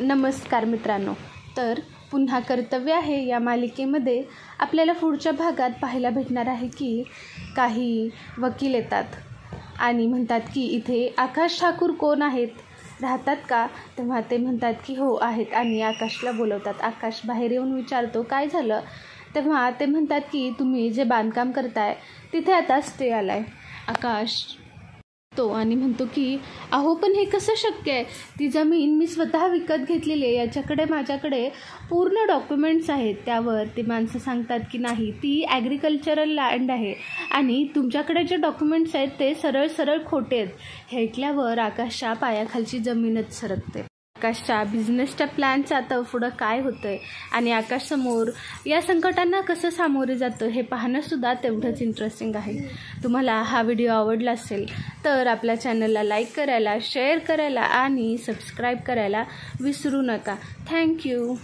नमस्कार मित्रांनो, तर पुन्हा कर्तव्य आहे या मालिकेमध्ये आपल्याला पुढच्या भागात पाहायला भेटणार आहे की काही वकील येतात आणि म्हणतात की इथे आकाश ठाकूर कोण आहेत, राहतात का? तेव्हा ते म्हणतात की हो आहेत आणि आकाशला बोलवतात. आकाश बाहेर येऊन विचारतो काय झालं. तेव्हा ते म्हणतात की तुम्ही जे बांधकाम करताय तिथे आता स्टे आलाय. आकाश तो आणि म्हणतो की अहो पण हे कसं शक्य आहे, ती जमीन मी स्वतः विकत घेतलेली आहे, याच्याकडे माझ्याकडे पूर्ण डॉक्युमेंट्स आहेत. त्यावर ती माणसं सांगतात की नाही, ती ॲग्रिकल्चरल लँड आहे आणि तुमच्याकडे जे डॉक्युमेंट्स आहेत ते सरळ सरळ खोटे आहेत. हे ऐकल्यावर आकाशच्या पायाखालची जमीनच सरकते. आकाशच्या बिझनेसच्या प्लॅनचं आता पुढं काय होतं आहे आणि आकाशसमोर या संकटांना कसं सामोरे जातं हे पाहणंसुद्धा तेवढंच इंटरेस्टिंग आहे. तुम्हाला हा व्हिडिओ आवडला असेल तर आपल्या चॅनलला लाईक करायला, शेअर करायला आणि सबस्क्राईब करायला विसरू नका. थँक्यू.